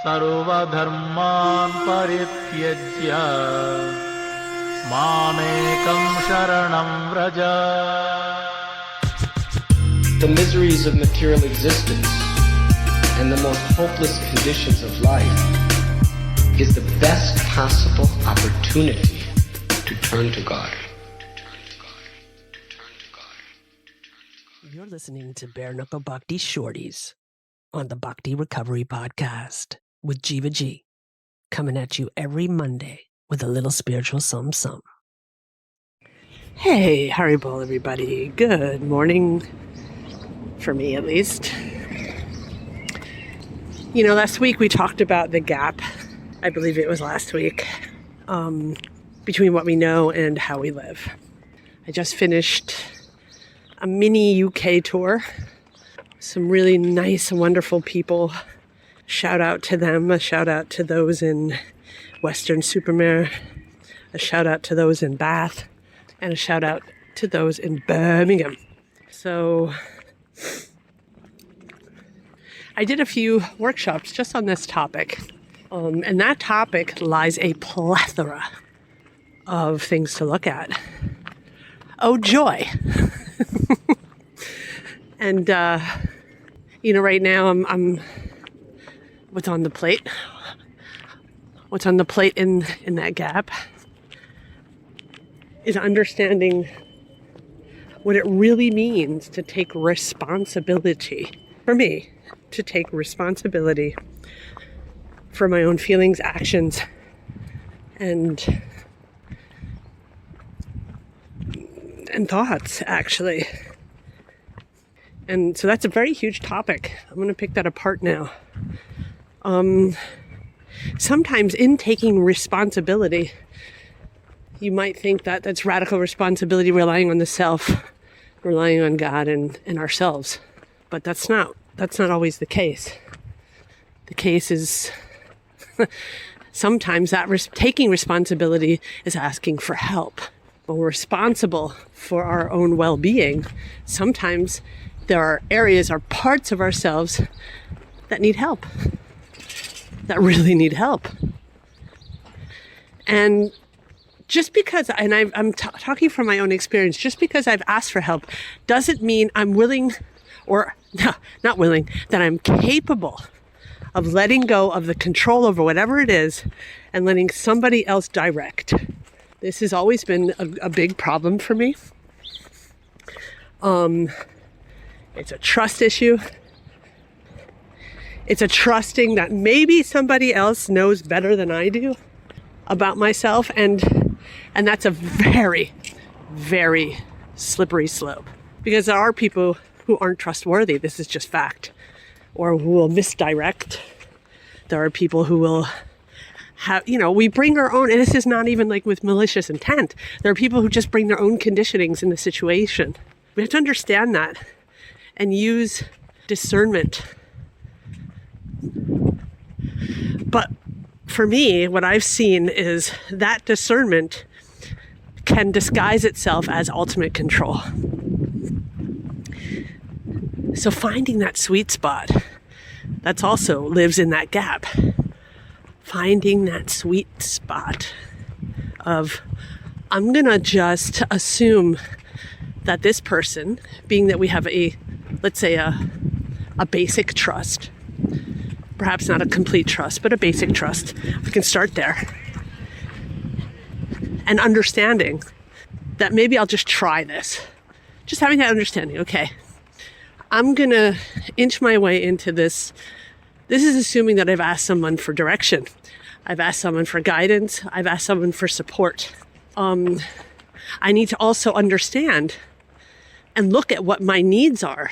सर्वधर्मान् परित्यज्य मामेकं शरणं Vraj. The miseries of material existence and the most hopeless conditions of life is the best possible opportunity to turn to God. You're listening to Bare Knuckle Bhakti Shorties on the Bhakti Recovery Podcast with Jiva G, coming at you every Monday with a little spiritual something. Hey, Haribol, everybody. Good morning, for me at least. You know, last week we talked about the gap, I believe it was last week, between what we know and how we live. I just finished a mini UK tour. Some really nice, wonderful people. Shout out to them. A shout out to those in Weston-super-Mare. A shout out to those in Bath. And a shout out to those in Birmingham. So I did a few workshops just on this topic. And that topic lies a plethora of things to look at. Oh, joy. And, you know, right now I'm what's on the plate? What's on the plate in that gap is understanding what it really means to take responsibility, for me, to take responsibility for my own feelings, actions, and thoughts, actually. And so that's a very huge topic. I'm going to pick that apart now. Sometimes in taking responsibility, you might think that that's radical responsibility, relying on the self, relying on God and ourselves. But that's not always the case. The case is sometimes that taking responsibility is asking for help. When we're responsible for our own well-being, sometimes there are areas or parts of ourselves that need help, that really need help. And just because, and I'm talking from my own experience, just because I've asked for help doesn't mean I'm willing, or no, not willing, that I'm capable of letting go of the control over whatever it is and letting somebody else direct. This has always been a big problem for me. It's a trust issue. It's a trusting that maybe somebody else knows better than I do about myself. And that's a very, very slippery slope. Because there are people who aren't trustworthy. This is just fact. Or who will misdirect. There are people who will have, you know, we bring our own, and this is not even like with malicious intent. There are people who just bring their own conditionings in the situation. We have to understand that and use discernment. But for me, what I've seen is that discernment can disguise itself as ultimate control. So finding that sweet spot, that's also lives in that gap. Finding that sweet spot of, I'm going to just assume that this person, being that we have let's say a basic trust, perhaps not a complete trust, but a basic trust. We can start there. And understanding that maybe I'll just try this. Just having that understanding, okay, I'm going to inch my way into this. This is assuming that I've asked someone for direction. I've asked someone for guidance. I've asked someone for support. I need to also understand and look at what my needs are.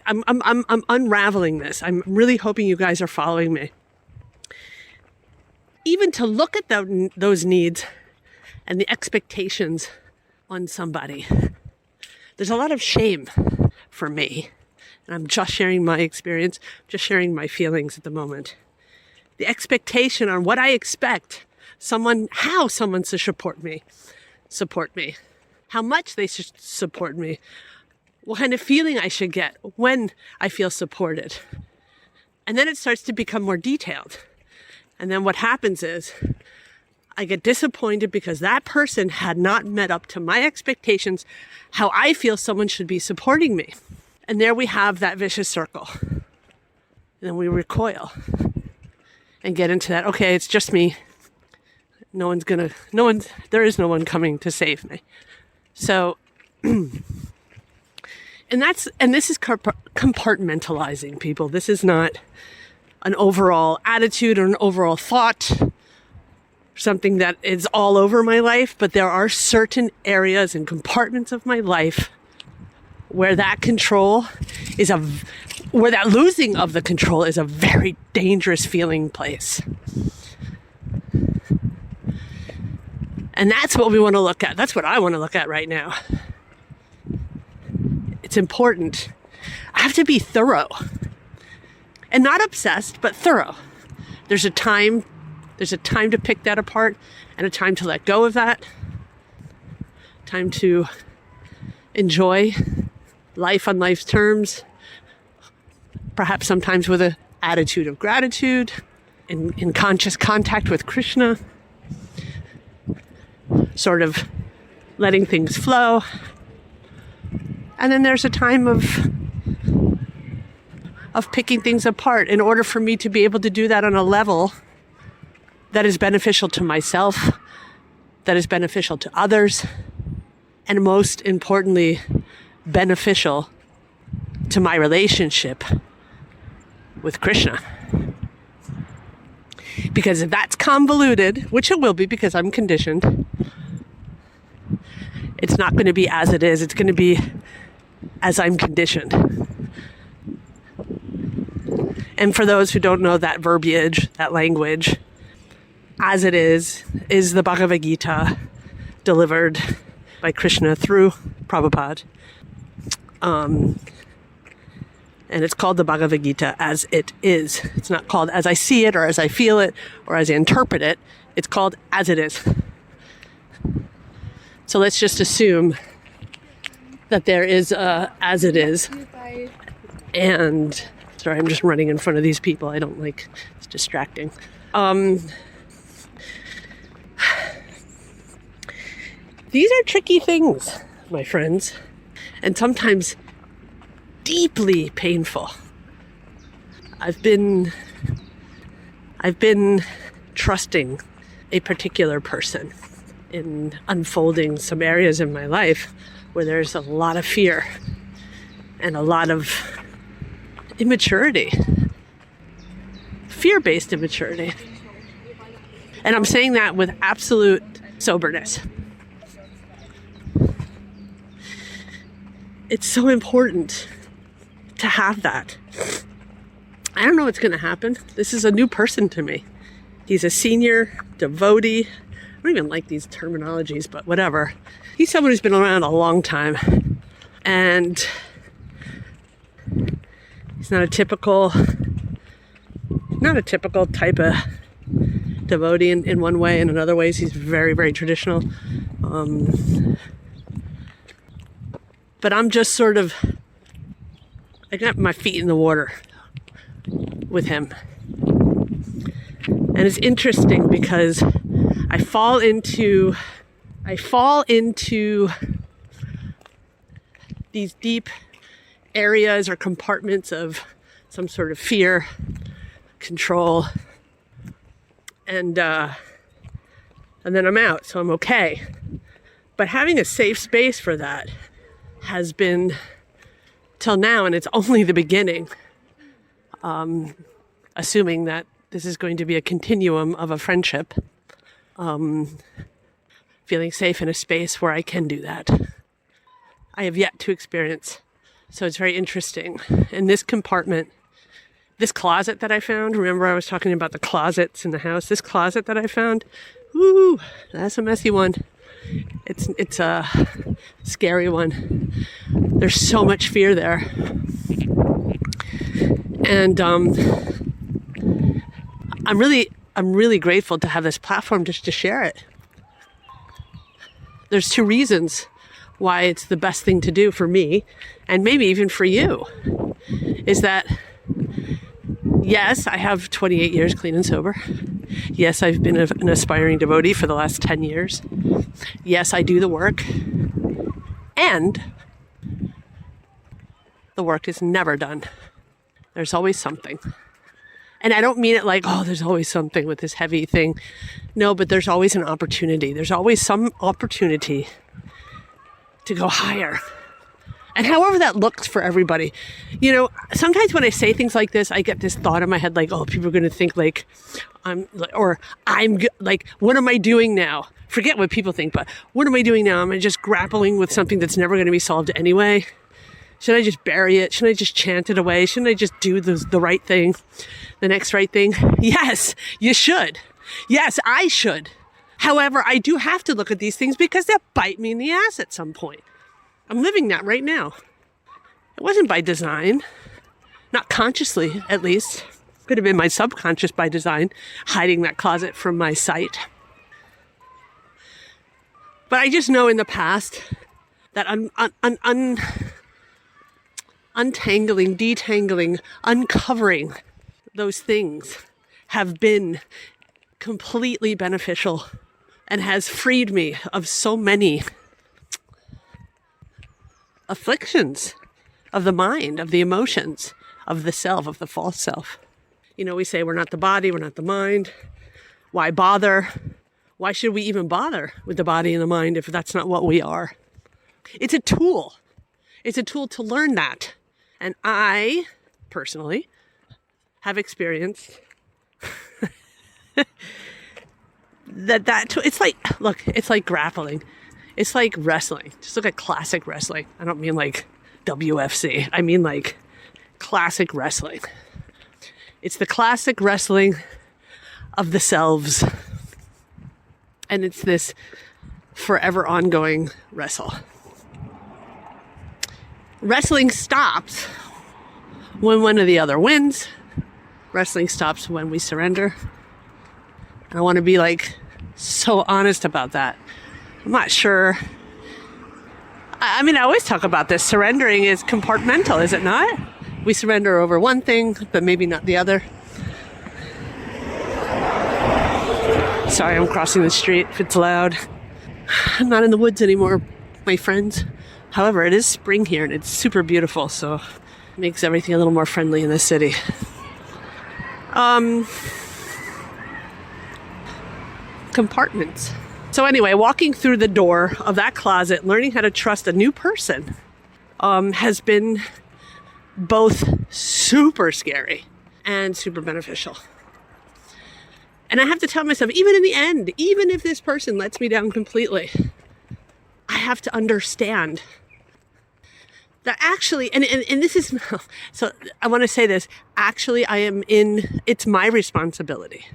I'm unraveling this. I'm really hoping you guys are following me. Even to look at those needs and the expectations on somebody. There's a lot of shame for me. And I'm just sharing my experience, just sharing my feelings at the moment. The expectation on what I expect how someone should support me, how much they should support me, what kind of feeling I should get when I feel supported. And then it starts to become more detailed. And then what happens is I get disappointed because that person had not met up to my expectations, how I feel someone should be supporting me. And there we have that vicious circle. And then we recoil and get into that, okay, it's just me. There is no one coming to save me. So, and this is compartmentalizing, people. This is not an overall attitude or an overall thought, something that is all over my life, but there are certain areas and compartments of my life where that where that losing of the control is a very dangerous feeling place. And that's what we want to look at. That's what I want to look at right now. It's important. I have to be thorough. And not obsessed, but thorough. There's a time to pick that apart and a time to let go of that. Time to enjoy life on life's terms. Perhaps sometimes with an attitude of gratitude, in conscious contact with Krishna. Sort of letting things flow. And then there's a time of picking things apart in order for me to be able to do that on a level that is beneficial to myself, that is beneficial to others, and most importantly, beneficial to my relationship with Krishna. Because if that's convoluted, which it will be because I'm conditioned, it's not going to be as it is. It's going to be as I'm conditioned. And for those who don't know that verbiage, that language, as it is the Bhagavad Gita delivered by Krishna through Prabhupada. And it's called the Bhagavad Gita as it is. It's not called as I see it or as I feel it or as I interpret it. It's called as it is. So let's just assume that there is as it is. And sorry, I'm just running in front of these people. I don't like, it's distracting. These are tricky things, my friends, and sometimes deeply painful. I've been trusting a particular person in unfolding some areas in my life where there's a lot of fear and a lot of immaturity, fear-based immaturity. And I'm saying that with absolute soberness. It's so important to have that. I don't know what's going to happen. This is a new person to me. He's a senior devotee. I don't even like these terminologies, but whatever. He's someone who's been around a long time. And he's not a typical type of devotee in one way. In another ways, he's very, very traditional. But I'm just sort of, I got my feet in the water with him. And it's interesting because I fall into these deep areas or compartments of some sort of fear, control, and then I'm out, so I'm okay. But having a safe space for that has been till now, and it's only the beginning, assuming that this is going to be a continuum of a friendship, feeling safe in a space where I can do that. I have yet to experience. So it's very interesting. In this compartment, this closet that I found, remember I was talking about the closets in the house, this closet that I found, woo, that's a messy one. It's a scary one. There's so much fear there. And I'm really grateful to have this platform just to share it. There's two reasons why it's the best thing to do for me, and maybe even for you, is that Yes, I have 28 years clean and sober. Yes, I've been an aspiring devotee for the last 10 years. Yes, I do the work. And the work is never done. There's always something. And I don't mean it like, oh, there's always something with this heavy thing. No, but there's always an opportunity. There's always some opportunity to go higher. And however that looks for everybody. You know, sometimes when I say things like this, I get this thought in my head like, oh, people are going to think like like, what am I doing now? Forget what people think, but what am I doing now? Am I just grappling with something that's never going to be solved anyway? Should I just bury it? Should I just chant it away? Shouldn't I just do the right thing? The next right thing? Yes, you should. Yes, I should. However, I do have to look at these things because they'll bite me in the ass at some point. I'm living that right now. It wasn't by design. Not consciously, at least. Could have been my subconscious by design, hiding that closet from my sight. But I just know in the past that untangling, detangling, uncovering those things have been completely beneficial and has freed me of so many afflictions of the mind, of the emotions, of the self, of the false self. You know, we say we're not the body, we're not the mind. Why bother? Why should we even bother with the body and the mind if that's not what we are? It's a tool. It's a tool to learn that. And I, personally, have experienced it's like, look, it's like grappling. It's like wrestling. Just look at classic wrestling. I don't mean like WFC. I mean like classic wrestling. It's the classic wrestling of the selves. And it's this forever ongoing wrestle. Wrestling stops when one or the other wins. Wrestling stops when we surrender. And I want to be like so honest about that. I'm not sure. I mean, I always talk about this. Surrendering is compartmental, is it not? We surrender over one thing, but maybe not the other. Sorry, I'm crossing the street if it's loud. I'm not in the woods anymore, my friends. However, it is spring here and it's super beautiful, so it makes everything a little more friendly in this city. Compartments. So anyway, walking through the door of that closet, learning how to trust a new person, has been both super scary and super beneficial. And I have to tell myself, even in the end, even if this person lets me down completely, I have to understand that actually, and this is, so I want to say this, actually it's my responsibility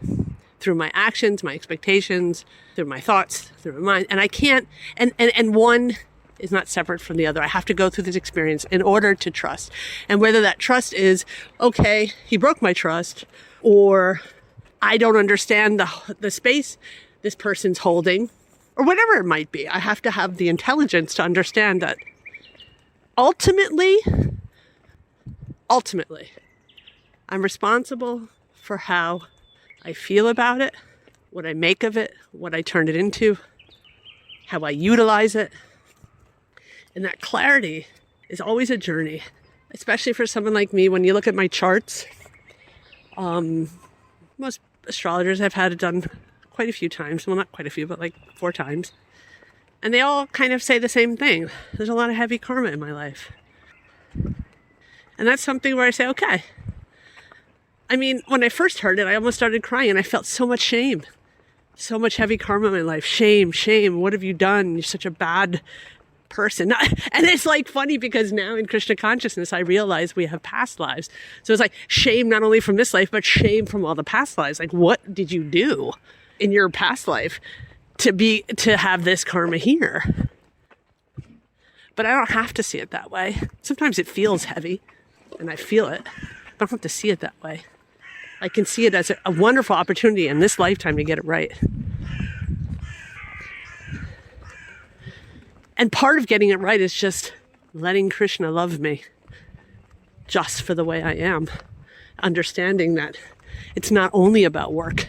through my actions, my expectations, through my thoughts, through my mind. And I can't, and one is not separate from the other. I have to go through this experience in order to trust. And whether that trust is, okay, he broke my trust, or I don't understand the space this person's holding, or whatever it might be. I have to have the intelligence to understand that ultimately, I'm responsible for how I feel about it, what I make of it, what I turn it into, how I utilize it. And that clarity is always a journey, especially for someone like me. When you look at my charts, most astrologers have had it done quite a few times. Well, not quite a few, but like 4 times. And they all kind of say the same thing. There's a lot of heavy karma in my life. And that's something where I say, okay. I mean, when I first heard it, I almost started crying and I felt so much shame. So much heavy karma in my life. Shame. What have you done? You're such a bad person. And it's like funny because now in Krishna consciousness, I realize we have past lives. So it's like shame not only from this life, but shame from all the past lives. Like, what did you do in your past life to have this karma here? But I don't have to see it that way. Sometimes it feels heavy and I feel it, but I don't have to see it that way. I can see it as a wonderful opportunity in this lifetime to get it right. And part of getting it right is just letting Krishna love me just for the way I am. understanding that it's not only about work.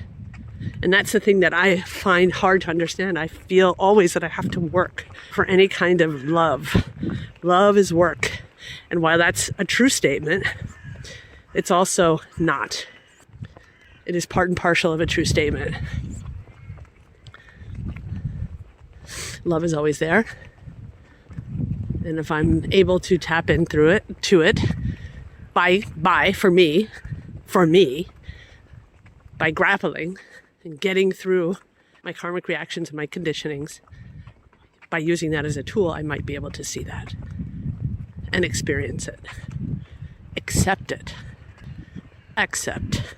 And that's the thing that I find hard to understand. I feel always that I have to work for any kind of love. Love is work. And while that's a true statement, it's also not. It is part and parcel of a true statement. Love is always there. And if I'm able to tap in to it, for me, by grappling and getting through my karmic reactions and my conditionings, by using that as a tool, I might be able to see that and experience it. Accept it. Accept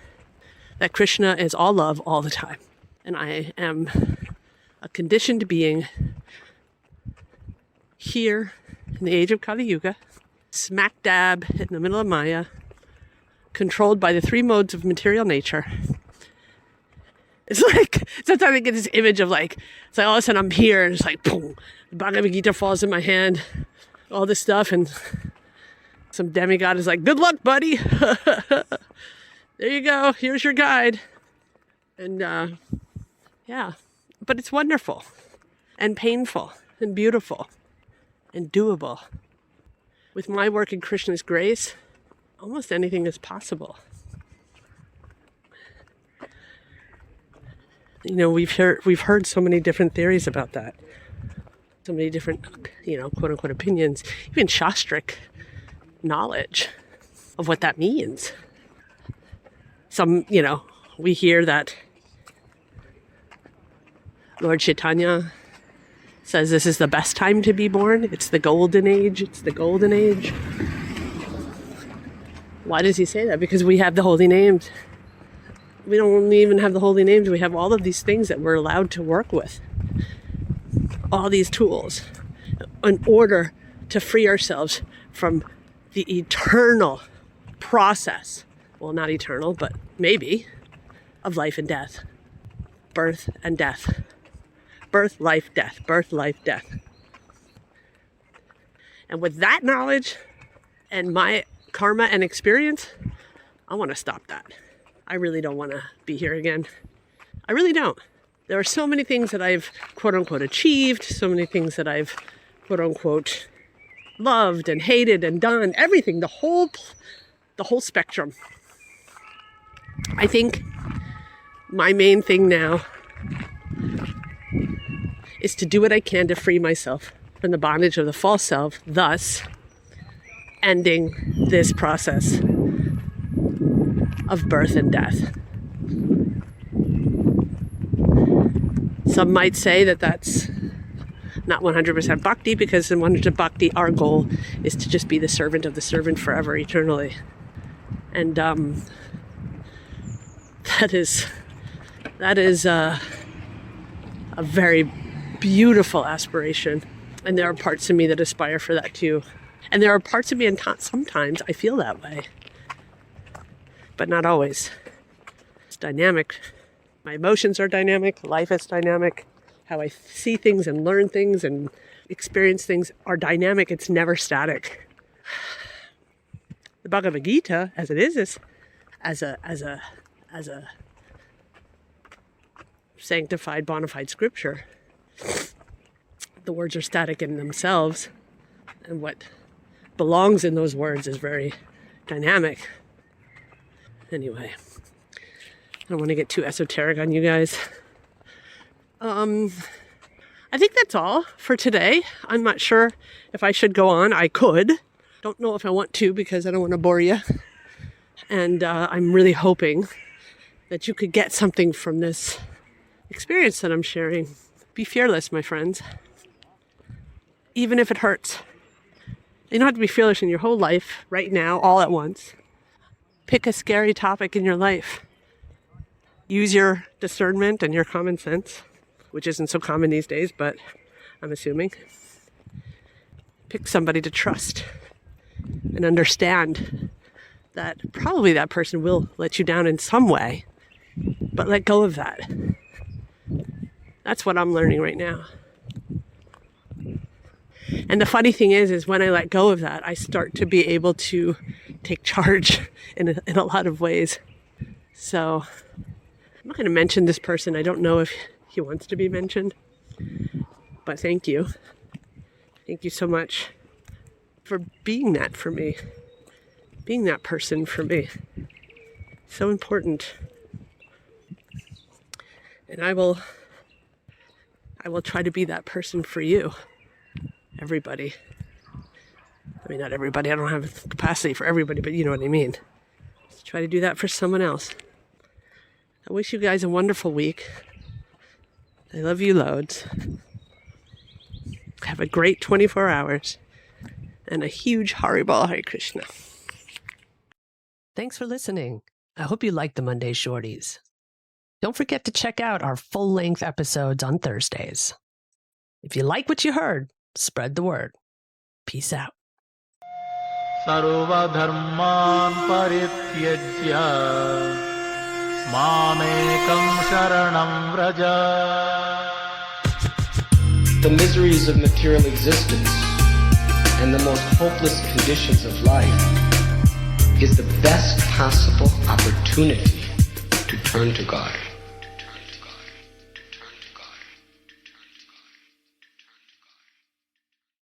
that Krishna is all love all the time. And I am a conditioned being here in the age of Kali Yuga, smack dab in the middle of Maya, controlled by the three modes of material nature. It's like, sometimes I get this image of like, it's like all of a sudden I'm here and it's like, boom, the Bhagavad Gita falls in my hand, all this stuff, and some demigod is like, good luck, buddy. There you go. Here's your guide. And yeah, but it's wonderful and painful and beautiful and doable. With my work in Krishna's grace, almost anything is possible. You know, we've heard so many different theories about that. So many different, quote unquote opinions, even Shastric knowledge of what that means. Some, we hear that Lord Chaitanya says this is the best time to be born. It's the golden age. It's the golden age. Why does he say that? Because we have the holy names. We don't even have the holy names. We have all of these things that we're allowed to work with. All these tools in order to free ourselves from the eternal process. Well, not eternal, but maybe, of life and death. Birth and death. Birth, life, death. Birth, life, death. And with that knowledge and my karma and experience, I want to stop that. I really don't want to be here again. I really don't. There are so many things that I've quote unquote achieved, so many things that I've quote unquote loved and hated and done, everything, the whole spectrum. I think my main thing now is to do what I can to free myself from the bondage of the false self, thus ending this process of birth and death. Some might say that that's not 100% bhakti, because in 100% bhakti, our goal is to just be the servant of the servant forever, eternally. And that is a very beautiful aspiration. And there are parts of me that aspire for that too. And there are parts of me, and sometimes I feel that way. But not always. It's dynamic. My emotions are dynamic. Life is dynamic. How I see things and learn things and experience things are dynamic. It's never static. The Bhagavad Gita, as it is as a sanctified, bona fide scripture, the words are static in themselves, and what belongs in those words is very dynamic. Anyway, I don't want to get too esoteric on you guys. I think that's all for today. I'm not sure if I should go on. I could. Don't know if I want to, because I don't want to bore you. And I'm really hoping that you could get something from this experience that I'm sharing. Be fearless, my friends. Even if it hurts. You don't have to be fearless in your whole life, right now, all at once. Pick a scary topic in your life. Use your discernment and your common sense, which isn't so common these days, but I'm assuming. Pick somebody to trust and understand that probably that person will let you down in some way, but let go of that. That's what I'm learning right now. And the funny thing is when I let go of that, I start to be able to take charge in a lot of ways. So I'm not going to mention this person. I don't know if he wants to be mentioned, but thank you. Thank you so much for being that for me, being that person for me. So important. And I will try to be that person for you, everybody. I mean, not everybody. I don't have capacity for everybody, but you know what I mean. Just try to do that for someone else. I wish you guys a wonderful week. I love you loads. Have a great 24 hours and a huge Haribol Hare Krishna. Thanks for listening. I hope you liked the Monday Shorties. Don't forget to check out our full-length episodes on Thursdays. If you like what you heard, spread the word. Peace out. सर्वधर्मान् परित्यज्य मामेकं शरणं Vraj. The miseries of material existence and the most hopeless conditions of life is the best possible opportunity to turn to God.